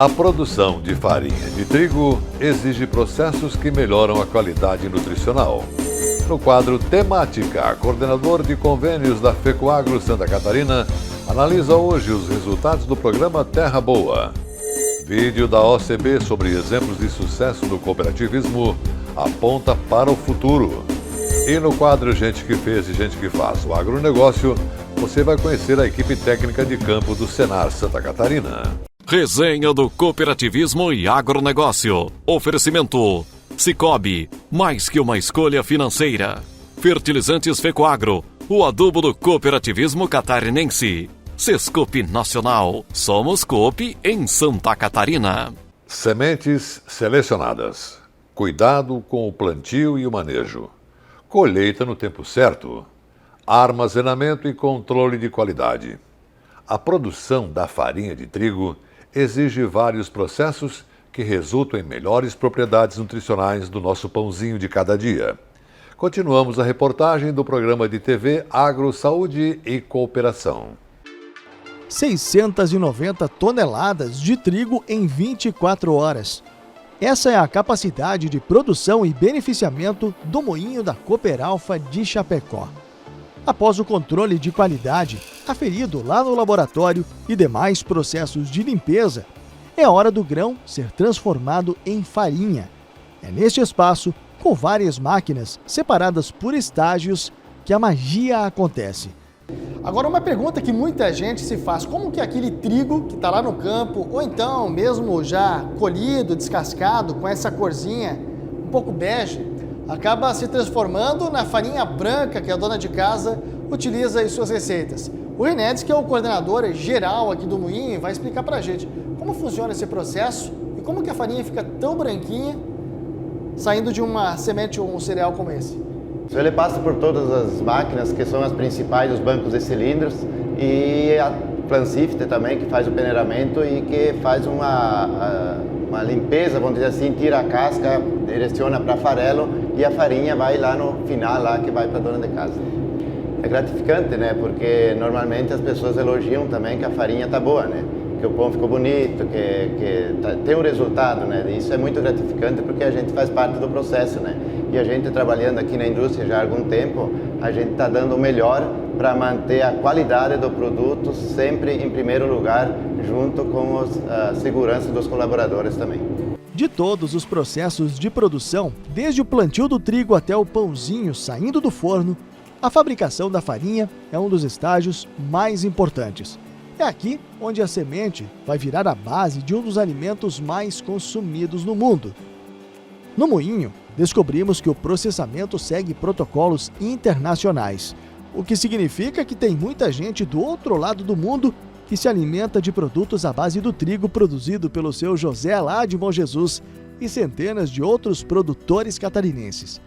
A produção de farinha de trigo exige processos que melhoram a qualidade nutricional. No quadro Temática, coordenador de convênios da FECOAGRO Santa Catarina analisa hoje os resultados do programa Terra Boa. Vídeo da OCB sobre exemplos de sucesso do cooperativismo aponta para o futuro. E no quadro Gente que Fez e Gente que Faz o Agronegócio, você vai conhecer a equipe técnica de campo do Senar Santa Catarina. Resenha do Cooperativismo e Agronegócio. Oferecimento Sicoob, mais que uma escolha financeira. Fertilizantes FECOAGRO, o adubo do cooperativismo catarinense. Sescope Nacional, somos Coop em Santa Catarina. Sementes selecionadas. Cuidado com o plantio e o manejo. Colheita no tempo certo. Armazenamento e controle de qualidade. A produção da farinha de trigo exige vários processos que resultam em melhores propriedades nutricionais do nosso pãozinho de cada dia. Continuamos a reportagem do programa de TV Agro, Saúde e Cooperação. 690 toneladas de trigo em 24 horas. Essa é a capacidade de produção e beneficiamento do moinho da Cooperalfa de Chapecó. Após o controle de qualidade, aferido lá no laboratório e demais processos de limpeza, é hora do grão ser transformado em farinha. É neste espaço, com várias máquinas separadas por estágios, que a magia acontece. Agora, uma pergunta que muita gente se faz: como que aquele trigo que está lá no campo, ou então mesmo já colhido, descascado, com essa corzinha um pouco bege, acaba se transformando na farinha branca que a dona de casa utiliza em suas receitas? O Renedes, que é o coordenador geral aqui do moinho, vai explicar pra gente como funciona esse processo e como que a farinha fica tão branquinha saindo de uma semente ou um cereal como esse. Ele passa por todas as máquinas, que são as principais, os bancos de cilindros, e a Plansifter também, que faz o peneiramento e que faz uma limpeza, vamos dizer assim, tira a casca, direciona para farelo e a farinha vai lá no final, lá que vai para a dona de casa. É gratificante, né? Porque normalmente as pessoas elogiam também que a farinha tá boa, né? Que o pão ficou bonito, tem um resultado, né? Isso é muito gratificante porque a gente faz parte do processo, né? E a gente trabalhando aqui na indústria já há algum tempo, a gente está dando o melhor para manter a qualidade do produto sempre em primeiro lugar, junto com a segurança dos colaboradores também. De todos os processos de produção, desde o plantio do trigo até o pãozinho saindo do forno, a fabricação da farinha é um dos estágios mais importantes. É aqui onde a semente vai virar a base de um dos alimentos mais consumidos no mundo. No moinho, descobrimos que o processamento segue protocolos internacionais, o que significa que tem muita gente do outro lado do mundo que se alimenta de produtos à base do trigo produzido pelo seu José lá de Bom Jesus e centenas de outros produtores catarinenses.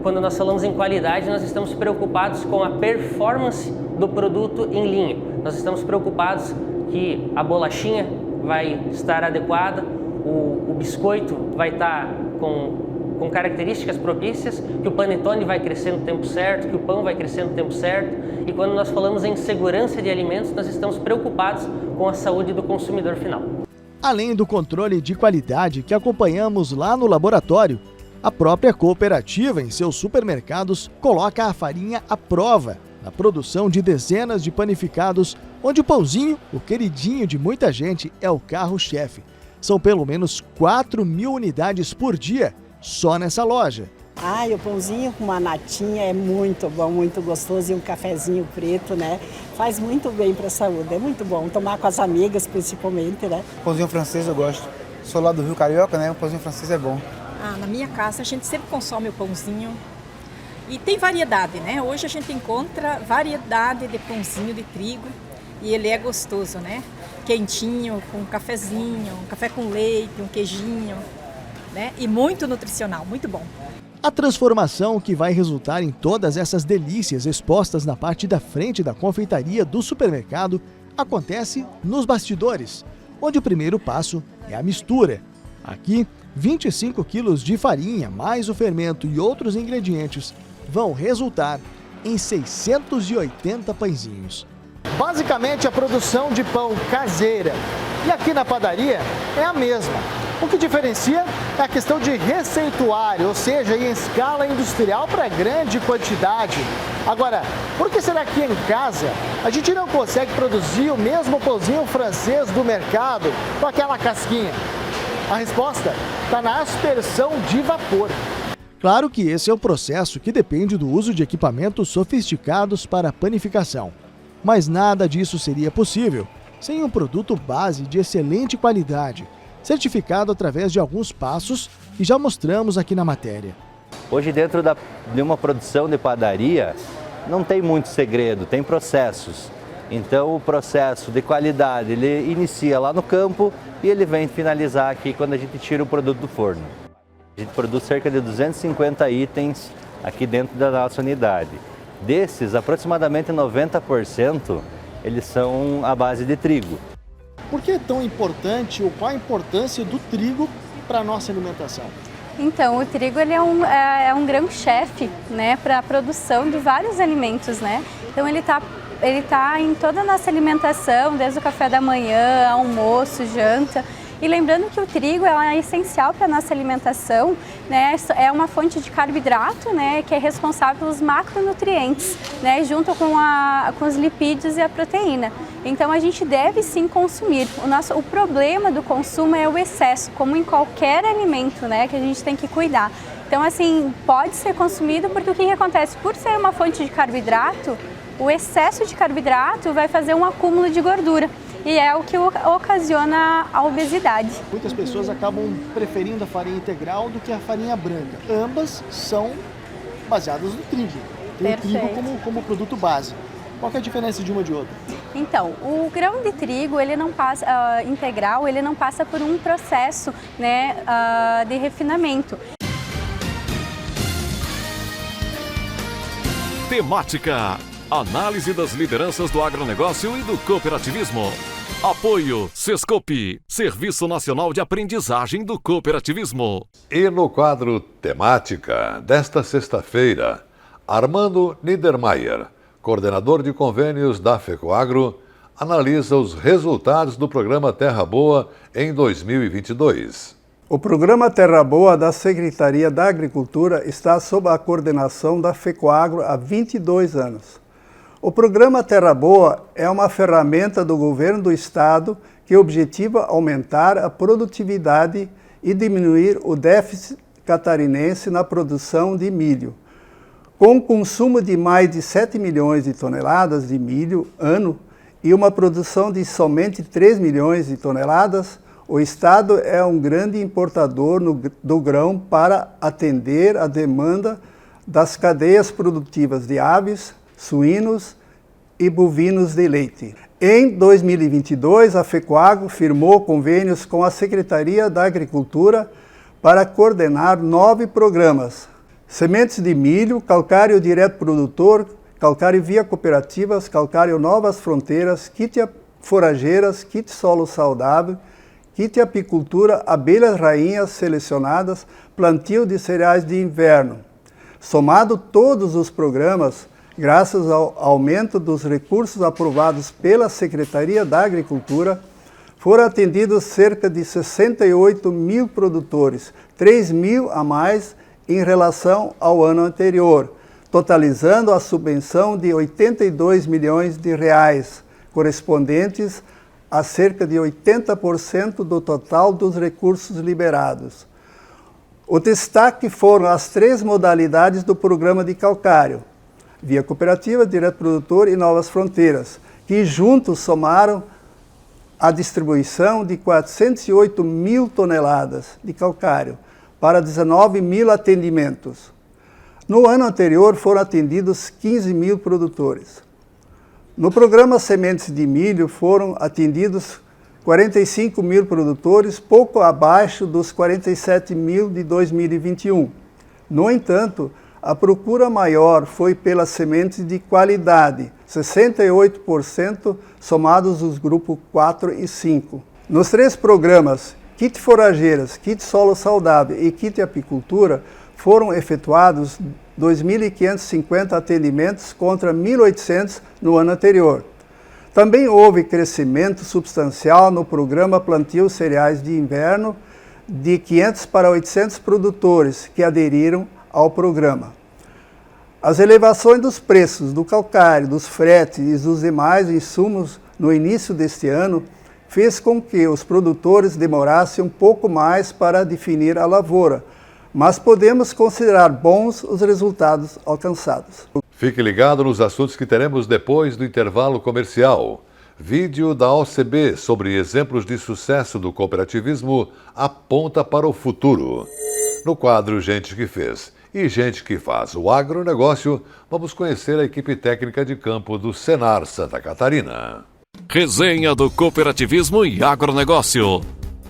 Quando nós falamos em qualidade, nós estamos preocupados com a performance do produto em linha. Nós estamos preocupados que a bolachinha vai estar adequada, o biscoito vai estar com características propícias, que o panetone vai crescer no tempo certo, que o pão vai crescer no tempo certo. E quando nós falamos em segurança de alimentos, nós estamos preocupados com a saúde do consumidor final. Além do controle de qualidade que acompanhamos lá no laboratório, a própria cooperativa, em seus supermercados, coloca a farinha à prova na produção de dezenas de panificados, onde o pãozinho, o queridinho de muita gente, é o carro-chefe. São pelo menos 4.000 unidades por dia, só nessa loja. O pãozinho com uma natinha é muito bom, muito gostoso, e um cafezinho preto, né? Faz muito bem para a saúde, é muito bom. Tomar com as amigas, principalmente, né? Pãozinho francês eu gosto. Sou lá do Rio Carioca, né? O pãozinho francês é bom. Na minha casa a gente sempre consome o pãozinho e tem variedade, né? Hoje a gente encontra variedade de pãozinho de trigo e ele é gostoso, né? Quentinho, com um cafezinho, um café com leite, um queijinho, né? E muito nutricional, muito bom. A transformação que vai resultar em todas essas delícias expostas na parte da frente da confeitaria do supermercado acontece nos bastidores, onde o primeiro passo é a mistura. Aqui, 25 quilos de farinha, mais o fermento e outros ingredientes vão resultar em 680 pãezinhos. Basicamente, a produção de pão caseira E aqui na padaria é a mesma. O que diferencia é a questão de receituário, ou seja, em escala industrial para grande quantidade. Agora, por que será que em casa a gente não consegue produzir o mesmo pãozinho francês do mercado com aquela casquinha? A resposta está na aspersão de vapor. Claro que esse é o processo que depende do uso de equipamentos sofisticados para a panificação. Mas nada disso seria possível sem um produto base de excelente qualidade, certificado através de alguns passos que já mostramos aqui na matéria. Hoje, dentro de uma produção de padaria, não tem muito segredo, tem processos. Então, o processo de qualidade, ele inicia lá no campo e ele vem finalizar aqui quando a gente tira o produto do forno. A gente produz cerca de 250 itens aqui dentro da nossa unidade. Desses, aproximadamente 90%, eles são à base de trigo. Por que é tão importante ou qual a importância do trigo para a nossa alimentação? Então, o trigo ele é um grão-chefe, né, para a produção de vários alimentos, né? Então, ele tá em toda a nossa alimentação, desde o café da manhã, almoço, janta. E lembrando que o trigo é essencial para a nossa alimentação, né? É uma fonte de carboidrato, né, que é responsável pelos macronutrientes, né, junto com os lipídios e a proteína. Então a gente deve sim consumir. O problema do consumo é o excesso, como em qualquer alimento, né, que a gente tem que cuidar. Então assim, pode ser consumido porque o que acontece? Por ser uma fonte de carboidrato, o excesso de carboidrato vai fazer um acúmulo de gordura. E é o que ocasiona a obesidade. Muitas pessoas acabam preferindo a farinha integral do que a farinha branca. Ambas são baseadas no trigo. Tem o trigo como produto base. Qual que é a diferença de uma de outra? Então, o grão de trigo, ele não passa integral, ele não passa por um processo, né, de refinamento. Temática: análise das lideranças do agronegócio e do cooperativismo. Apoio Sescope, Serviço Nacional de Aprendizagem do Cooperativismo. E no quadro Temática desta sexta-feira, Armando Niedermayer, coordenador de convênios da FECOAGRO, analisa os resultados do programa Terra Boa em 2022. O programa Terra Boa da Secretaria da Agricultura está sob a coordenação da FECOAGRO há 22 anos. O programa Terra Boa é uma ferramenta do governo do estado que objetiva aumentar a produtividade e diminuir o déficit catarinense na produção de milho. Com o consumo de mais de 7 milhões de toneladas de milho ano e uma produção de somente 3 milhões de toneladas, o estado é um grande importador do grão para atender a demanda das cadeias produtivas de aves, suínos e bovinos de leite. Em 2022, a FECOAGRO firmou convênios com a Secretaria da Agricultura para coordenar 9 programas: sementes de milho, calcário direto produtor, calcário via cooperativas, calcário Novas Fronteiras, kit forrageiras, kit solo saudável, kit apicultura, abelhas rainhas selecionadas, plantio de cereais de inverno. Somado todos os programas, graças ao aumento dos recursos aprovados pela Secretaria da Agricultura, foram atendidos cerca de 68 mil produtores, 3 mil a mais em relação ao ano anterior, totalizando a subvenção de 82 milhões de reais, correspondentes a cerca de 80% do total dos recursos liberados. O destaque foram as 3 modalidades do programa de calcário: via cooperativa, direto produtor e Novas Fronteiras, que juntos somaram a distribuição de 408 mil toneladas de calcário para 19 mil atendimentos. No ano anterior foram atendidos 15 mil produtores. No programa Sementes de Milho foram atendidos 45 mil produtores, pouco abaixo dos 47 mil de 2021. No entanto, a procura maior foi pelas sementes de qualidade, 68% somados os grupos 4 e 5. Nos 3 programas, kit forrageiras, kit solo saudável e kit apicultura, foram efetuados 2.550 atendimentos contra 1.800 no ano anterior. Também houve crescimento substancial no programa Plantio Cereais de Inverno, de 500 para 800 produtores que aderiram ao programa. As elevações dos preços do calcário, dos fretes e dos demais insumos no início deste ano fez com que os produtores demorassem um pouco mais para definir a lavoura, mas podemos considerar bons os resultados alcançados. Fique ligado nos assuntos que teremos depois do intervalo comercial. Vídeo da OCB sobre exemplos de sucesso do cooperativismo aponta para o futuro. No quadro Gente que Fez e Gente que Faz o Agronegócio, vamos conhecer a equipe técnica de campo do Senar Santa Catarina. Resenha do cooperativismo e agronegócio.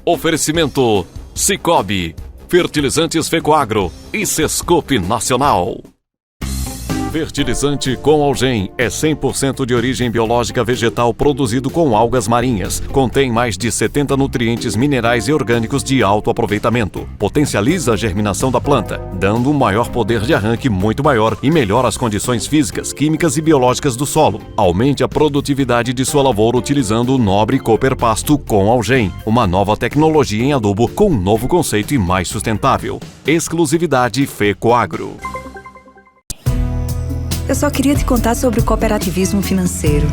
Oferecimento Cicobi, Fertilizantes Fecoagro e Sescope Nacional. Fertilizante com Algem é 100% de origem biológica vegetal produzido com algas marinhas. Contém mais de 70 nutrientes minerais e orgânicos de alto aproveitamento. Potencializa a germinação da planta, dando um maior poder de arranque muito maior e melhora as condições físicas, químicas e biológicas do solo. Aumente a produtividade de sua lavoura utilizando o nobre Cooper Pasto com Algem, uma nova tecnologia em adubo com um novo conceito e mais sustentável. Exclusividade Fecoagro. Eu só queria te contar sobre o cooperativismo financeiro.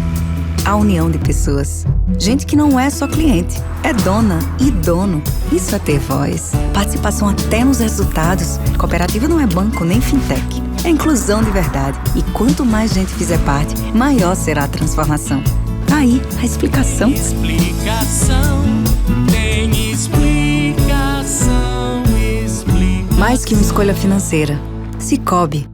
A união de pessoas. Gente que não é só cliente, é dona e dono. Isso é ter voz. Participação até nos resultados. Cooperativa não é banco nem fintech. É inclusão de verdade. E quanto mais gente fizer parte, maior será a transformação. Aí, a explicação. Tem explicação. Mais que uma escolha financeira. Cicobi.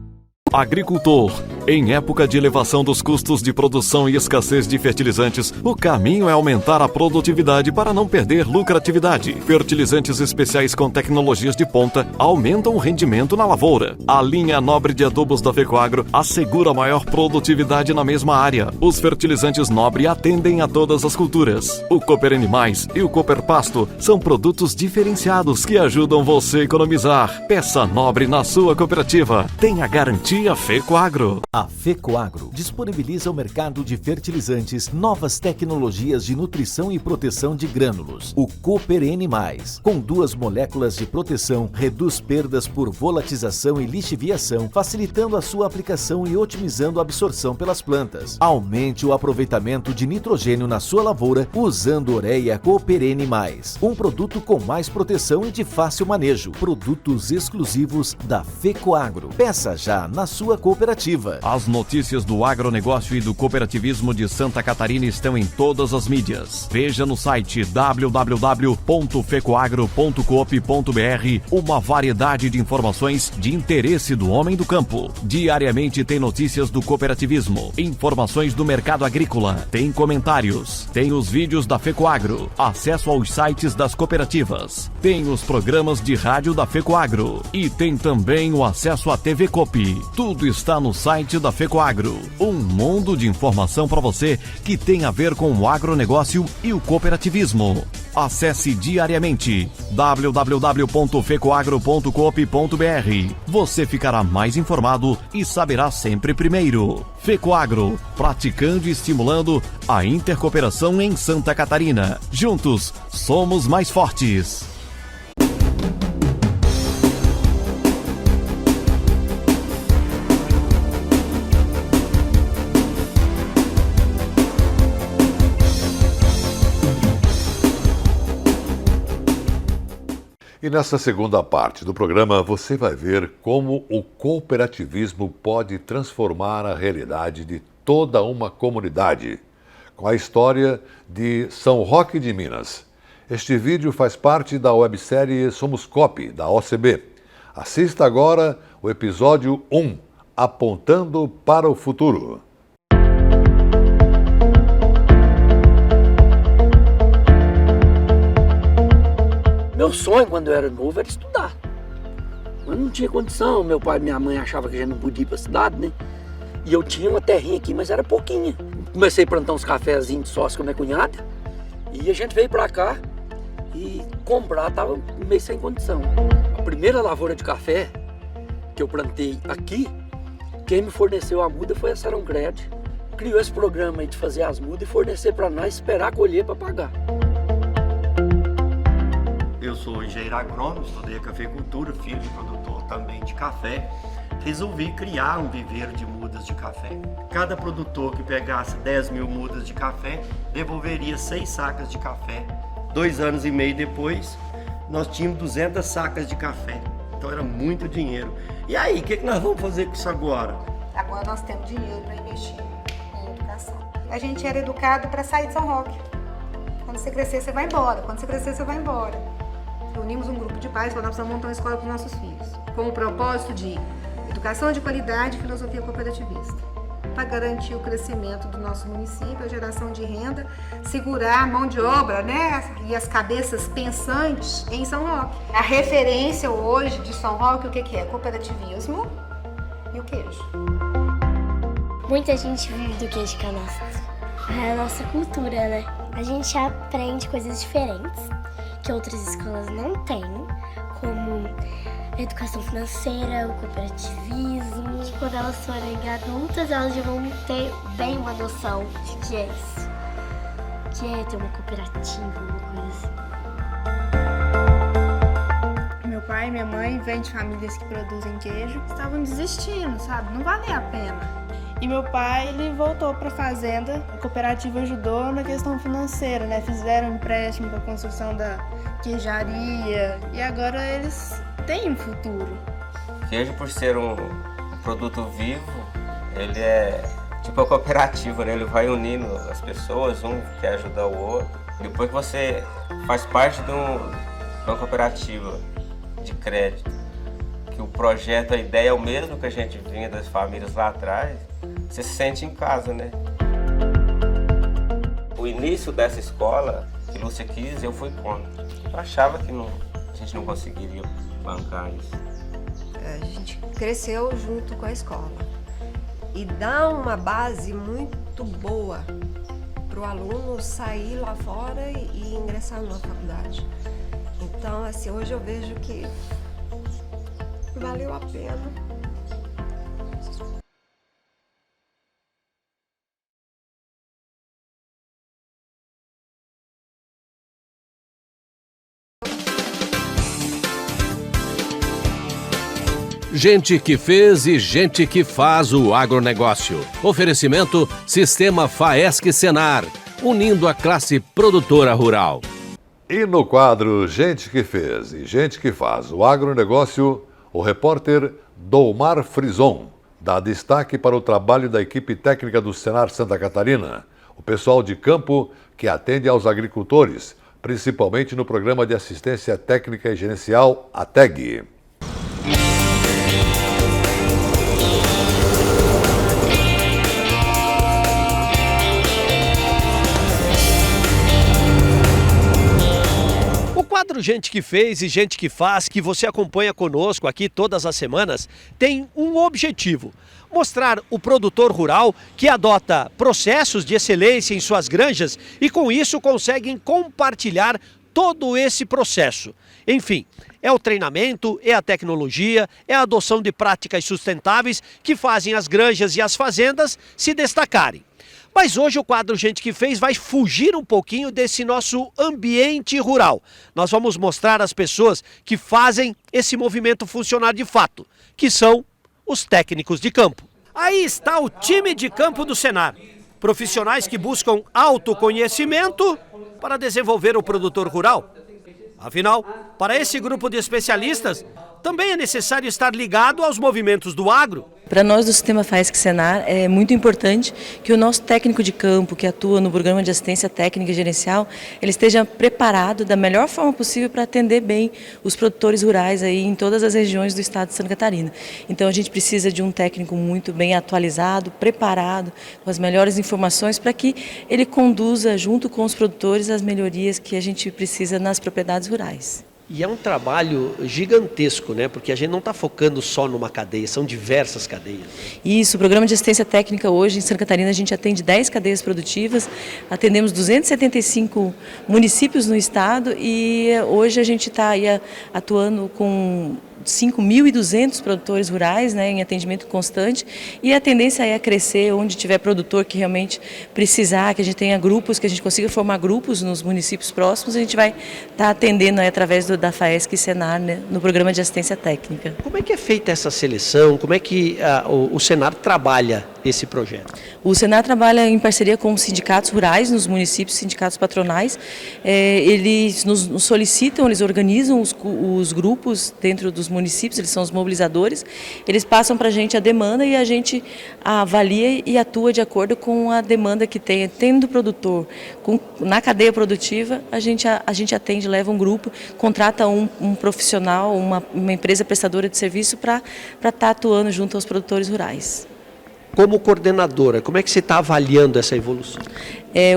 Agricultor. Em época de elevação dos custos de produção e escassez de fertilizantes, o caminho é aumentar a produtividade para não perder lucratividade. Fertilizantes especiais com tecnologias de ponta aumentam o rendimento na lavoura. A linha nobre de adubos da Fecoagro assegura maior produtividade na mesma área. Os fertilizantes nobre atendem a todas as culturas. O Cooper Animais e o Cooper Pasto são produtos diferenciados que ajudam você a economizar. Peça nobre na sua cooperativa. Tenha garantia Fecoagro. A Fecoagro disponibiliza ao mercado de fertilizantes novas tecnologias de nutrição e proteção de grânulos. O Cooper N+, com 2 moléculas de proteção, reduz perdas por volatização e lixiviação, facilitando a sua aplicação e otimizando a absorção pelas plantas. Aumente o aproveitamento de nitrogênio na sua lavoura usando Ureia Cooper N+, um produto com mais proteção e de fácil manejo. Produtos exclusivos da Fecoagro. Peça já na sua cooperativa. As notícias do agronegócio e do cooperativismo de Santa Catarina estão em todas as mídias. Veja no site www.fecoagro.coop.br uma variedade de informações de interesse do homem do campo. Diariamente tem notícias do cooperativismo, informações do mercado agrícola, tem comentários, tem os vídeos da Fecoagro, acesso aos sites das cooperativas, tem os programas de rádio da Fecoagro e tem também o acesso à TV Coop. Tudo está no site da Fecoagro, um mundo de informação para você que tem a ver com o agronegócio e o cooperativismo. Acesse diariamente www.fecoagro.coop.br. Você ficará mais informado e saberá sempre primeiro. Fecoagro, praticando e estimulando a intercooperação em Santa Catarina. Juntos, somos mais fortes. E nessa segunda parte do programa você vai ver como o cooperativismo pode transformar a realidade de toda uma comunidade, com a história de São Roque de Minas. Este vídeo faz parte da websérie Somos Coop, da OCB. Assista agora o episódio 1, Apontando para o Futuro. Meu sonho, quando eu era novo, era estudar. Mas não tinha condição. Meu pai e minha mãe achavam que a gente não podia ir para a cidade, né? E eu tinha uma terrinha aqui, mas era pouquinha. Comecei a plantar uns cafezinhos de sócio com a minha cunhada. E a gente veio para cá e comprar, tava meio sem condição. A primeira lavoura de café que eu plantei aqui, quem me forneceu a muda foi a Sarão Cred. criou esse programa aí de fazer as mudas e fornecer para nós, esperar colher para pagar. Eu sou engenheiro agrônomo, estudei a cafeicultura, filho de produtor também de café. Resolvi criar um viveiro de mudas de café. Cada produtor que pegasse 10 mil mudas de café, devolveria 6 sacas de café. 2 anos e meio depois, nós tínhamos 200 sacas de café. Então era muito dinheiro. E aí, o que nós vamos fazer com isso agora? Agora nós temos dinheiro para investir em educação. A gente era educado para sair de São Roque. Quando você crescer, você vai embora. Quando você crescer, você vai embora. Reunimos um grupo de pais e falamos, nós precisamos montar uma escola para os nossos filhos. Com o propósito de educação de qualidade e filosofia cooperativista. Para garantir o crescimento do nosso município, a geração de renda, segurar a mão de obra, né? E as cabeças pensantes em São Roque. A referência hoje de São Roque, o que é? Cooperativismo e o queijo. Muita gente vive do queijo canastro. É a nossa cultura, né? A gente aprende coisas diferentes que outras escolas não têm, como educação financeira, o cooperativismo. E quando elas forem adultas, elas já vão ter bem uma noção de que é isso. Que é ter uma cooperativa, uma coisa assim. Meu pai e minha mãe vêm de famílias que produzem queijo. Estavam desistindo, sabe? Não valia a pena. E meu pai, ele voltou para a fazenda. A cooperativa ajudou na questão financeira, né? Fizeram um empréstimo para a construção da queijaria. E agora eles têm um futuro. Queijo, por ser um produto vivo, ele é tipo a cooperativa, né? Ele vai unindo as pessoas, um quer ajudar o outro. Depois que você faz parte de uma cooperativa de crédito, que o projeto, a ideia é o mesmo que a gente vinha das famílias lá atrás, você se sente em casa, né? O início dessa escola, que Lúcia quis, eu fui contra. Eu achava que a gente não conseguiria bancar isso. A gente cresceu junto com a escola e dá uma base muito boa para o aluno sair lá fora e ingressar numa faculdade. Então, assim, hoje eu vejo que valeu a pena. Gente que fez e gente que faz o agronegócio. Oferecimento Sistema Faesc Senar, unindo a classe produtora rural. E no quadro Gente que fez e gente que faz o agronegócio, o repórter Dolmar Frison dá destaque para o trabalho da equipe técnica do Senar Santa Catarina, o pessoal de campo que atende aos agricultores, principalmente no Programa de Assistência Técnica e Gerencial, ATEG. O quadro Gente que Fez e Gente que Faz, que você acompanha conosco aqui todas as semanas, tem um objetivo: mostrar o produtor rural que adota processos de excelência em suas granjas e com isso conseguem compartilhar todo esse processo. Enfim, é o treinamento, é a tecnologia, é a adoção de práticas sustentáveis que fazem as granjas e as fazendas se destacarem. Mas hoje o quadro Gente que Fez vai fugir um pouquinho desse nosso ambiente rural. Nós vamos mostrar as pessoas que fazem esse movimento funcionar de fato, que são os técnicos de campo. Aí está o time de campo do Senar. Profissionais que buscam autoconhecimento para desenvolver o produtor rural. Afinal, para esse grupo de especialistas, também é necessário estar ligado aos movimentos do agro. Para nós do Sistema Faesc Senar é muito importante que o nosso técnico de campo que atua no Programa de Assistência Técnica e Gerencial, ele esteja preparado da melhor forma possível para atender bem os produtores rurais aí em todas as regiões do estado de Santa Catarina. Então a gente precisa de um técnico muito bem atualizado, preparado, com as melhores informações para que ele conduza junto com os produtores as melhorias que a gente precisa nas propriedades rurais. E é um trabalho gigantesco, né? Porque a gente não está focando só numa cadeia, são diversas cadeias. Isso, o Programa de Assistência Técnica hoje em Santa Catarina a gente atende 10 cadeias produtivas, atendemos 275 municípios no estado e hoje a gente está aí atuando com 5.200 produtores rurais, né, em atendimento constante, e a tendência é crescer onde tiver produtor que realmente precisar, que a gente tenha grupos, que a gente consiga formar grupos nos municípios próximos, a gente vai estar atendendo aí, através da FAESC e Senar, né, no programa de assistência técnica. Como é que é feita essa seleção? Como é que o Senar trabalha esse projeto? O Senar trabalha em parceria com os sindicatos rurais nos municípios, sindicatos patronais. Eles nos solicitam, eles organizam os grupos dentro dos municípios, eles são os mobilizadores, eles passam para a gente a demanda e a gente avalia e atua de acordo com a demanda que tem. Tendo produtor na cadeia produtiva, a gente atende, leva um grupo, contrata um profissional, uma empresa prestadora de serviço para estar atuando junto aos produtores rurais. Como coordenadora, como é que você está avaliando essa evolução?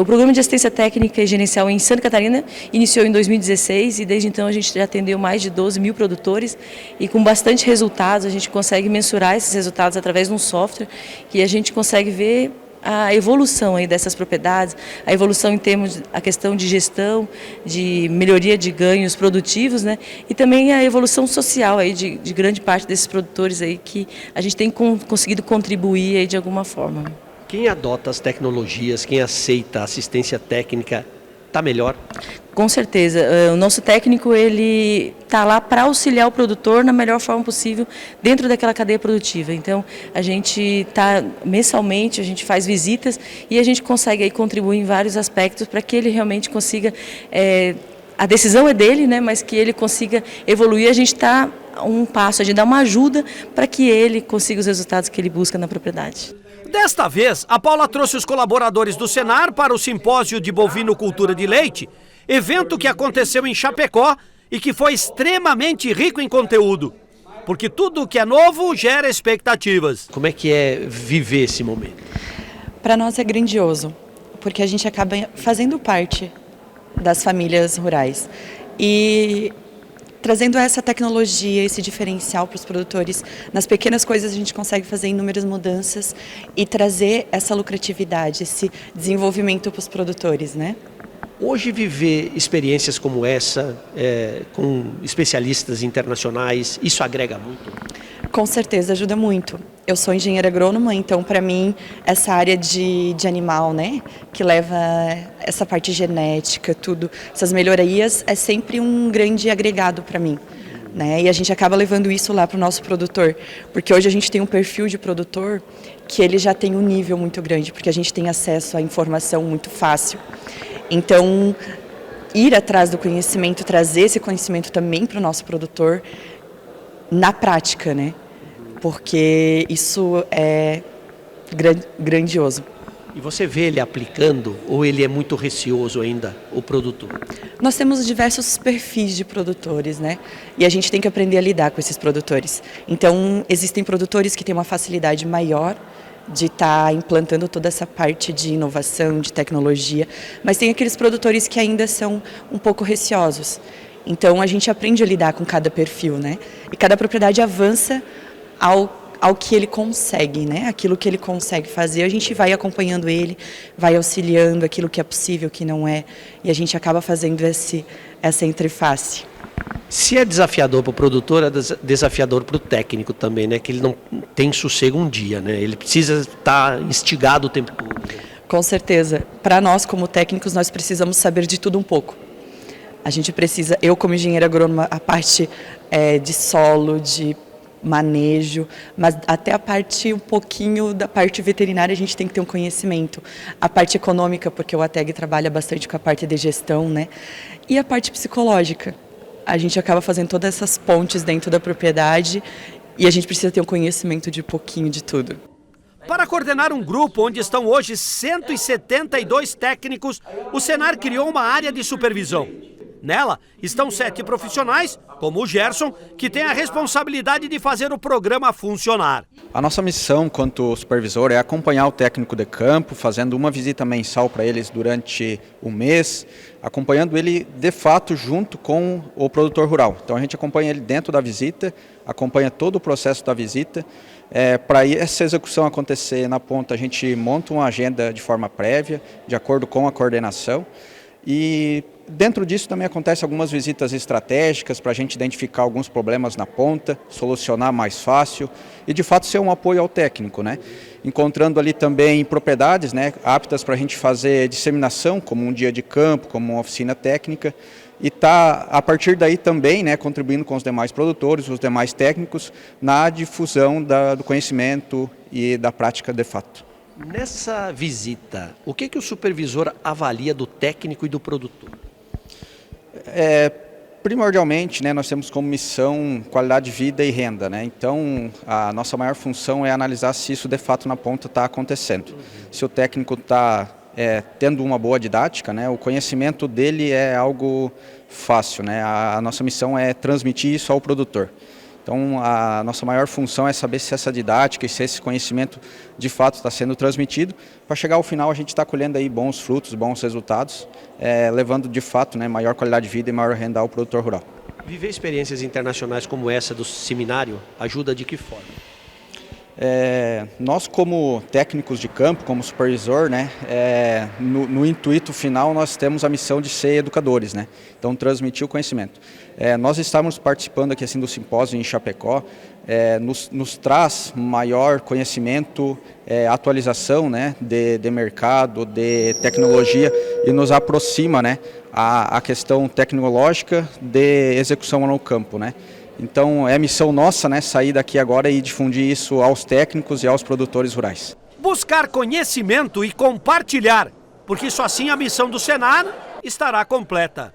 O programa de assistência técnica e gerencial em Santa Catarina iniciou em 2016 e desde então a gente já atendeu mais de 12 mil produtores e com bastante resultados. A gente consegue mensurar esses resultados através de um software que a gente consegue ver a evolução aí dessas propriedades, a evolução em termos a questão de gestão, de melhoria de ganhos produtivos, né? E também a evolução social aí de grande parte desses produtores aí que a gente tem conseguido contribuir aí de alguma forma. Quem adota as tecnologias, quem aceita a assistência técnica, está melhor? Com certeza. O nosso técnico ele está lá para auxiliar o produtor na melhor forma possível dentro daquela cadeia produtiva. Então, a gente está mensalmente, a gente faz visitas e a gente consegue aí contribuir em vários aspectos para que ele realmente consiga, a decisão é dele, né, mas que ele consiga evoluir. A gente está a um passo, a gente dá uma ajuda para que ele consiga os resultados que ele busca na propriedade. Desta vez, a Paula trouxe os colaboradores do Senar para o Simpósio de Bovinocultura de Leite, evento que aconteceu em Chapecó e que foi extremamente rico em conteúdo, porque tudo que é novo gera expectativas. Como é que é viver esse momento? Para nós é grandioso, porque a gente acaba fazendo parte das famílias rurais e trazendo essa tecnologia, esse diferencial para os produtores. Nas pequenas coisas a gente consegue fazer inúmeras mudanças e trazer essa lucratividade, esse desenvolvimento para os produtores, né? Hoje viver experiências como essa, com especialistas internacionais, isso agrega muito? Com certeza, ajuda muito. Eu sou engenheira agrônoma, então para mim essa área de animal, né, que leva essa parte genética, tudo, essas melhorias é sempre um grande agregado para mim, né? E a gente acaba levando isso lá para o nosso produtor, porque hoje a gente tem um perfil de produtor que ele já tem um nível muito grande, porque a gente tem acesso à informação muito fácil. Então, ir atrás do conhecimento, trazer esse conhecimento também para o nosso produtor na prática, né? Porque isso é grandioso. E você vê ele aplicando ou ele é muito receoso ainda, o produtor? Nós temos diversos perfis de produtores, né? E a gente tem que aprender a lidar com esses produtores. Então, existem produtores que têm uma facilidade maior de estar implantando toda essa parte de inovação, de tecnologia, mas tem aqueles produtores que ainda são um pouco receosos. Então, a gente aprende a lidar com cada perfil, né? E cada propriedade avança ao que ele consegue, né? Aquilo que ele consegue fazer, a gente vai acompanhando ele, vai auxiliando aquilo que é possível, que não é, e a gente acaba fazendo essa interface. Se é desafiador para o produtor, é desafiador para o técnico também, né? Que ele não tem sossego um dia, né? Ele precisa estar instigado o tempo todo. Com certeza. Para nós, como técnicos, nós precisamos saber de tudo um pouco. A gente precisa, eu como engenheira agrônoma, a parte de solo, de manejo, mas até a parte um pouquinho da parte veterinária a gente tem que ter um conhecimento. A parte econômica, porque o ATEG trabalha bastante com a parte de gestão, né? E a parte psicológica. A gente acaba fazendo todas essas pontes dentro da propriedade e a gente precisa ter um conhecimento de pouquinho de tudo. Para coordenar um grupo onde estão hoje 172 técnicos, o Senar criou uma área de supervisão. Nela estão 7 profissionais, como o Gerson, que tem a responsabilidade de fazer o programa funcionar. A nossa missão, quanto supervisor, é acompanhar o técnico de campo, fazendo uma visita mensal para eles durante o mês, acompanhando ele de fato junto com o produtor rural. Então a gente acompanha ele dentro da visita, acompanha todo o processo da visita. Para essa execução acontecer na ponta, a gente monta uma agenda de forma prévia, de acordo com a coordenação. E dentro disso também acontecem algumas visitas estratégicas para a gente identificar alguns problemas na ponta, solucionar mais fácil e de fato ser um apoio ao técnico, né? Encontrando ali também propriedades, né, aptas para a gente fazer disseminação, como um dia de campo, como uma oficina técnica, e tá a partir daí também, né, contribuindo com os demais produtores, os demais técnicos, na difusão do conhecimento e da prática de fato. Nessa visita, o que o supervisor avalia do técnico e do produtor? Primordialmente, né, nós temos como missão qualidade de vida e renda, né? Então, a nossa maior função é analisar se isso de fato na ponta está acontecendo. Se o técnico está tendo uma boa didática, né, o conhecimento dele é algo fácil, né? A nossa missão é transmitir isso ao produtor. Então, a nossa maior função é saber se essa didática e se esse conhecimento de fato está sendo transmitido, para chegar ao final a gente está colhendo aí bons frutos, bons resultados, levando de fato, né, maior qualidade de vida e maior renda ao produtor rural. Viver experiências internacionais como essa do seminário ajuda de que forma? Nós como técnicos de campo, como supervisor, né, no intuito final nós temos a missão de ser educadores, né? Então transmitir o conhecimento. Nós estamos participando aqui assim do simpósio em Chapecó, nos traz maior conhecimento, atualização, né, de mercado, de tecnologia e nos aproxima, né, a questão tecnológica de execução no campo, né? Então é missão nossa, né, sair daqui agora e difundir isso aos técnicos e aos produtores rurais. Buscar conhecimento e compartilhar, porque só assim a missão do Senar estará completa.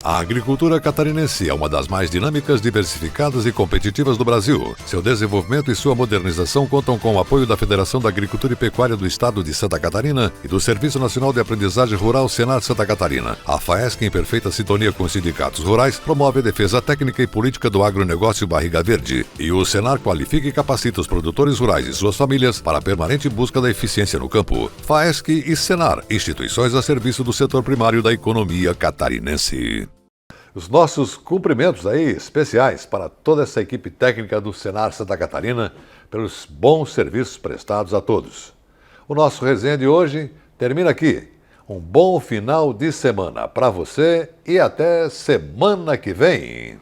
A agricultura catarinense é uma das mais dinâmicas, diversificadas e competitivas do Brasil. Seu desenvolvimento e sua modernização contam com o apoio da Federação da Agricultura e Pecuária do Estado de Santa Catarina e do Serviço Nacional de Aprendizagem Rural Senar Santa Catarina. A FAESC, em perfeita sintonia com os sindicatos rurais, promove a defesa técnica e política do agronegócio Barriga Verde. E o Senar qualifica e capacita os produtores rurais e suas famílias para a permanente busca da eficiência no campo. FAESC e Senar, instituições a serviço do setor primário da economia catarinense. Os nossos cumprimentos aí especiais para toda essa equipe técnica do Senar Santa Catarina pelos bons serviços prestados a todos. O nosso resenha de hoje termina aqui. Um bom final de semana para você e até semana que vem.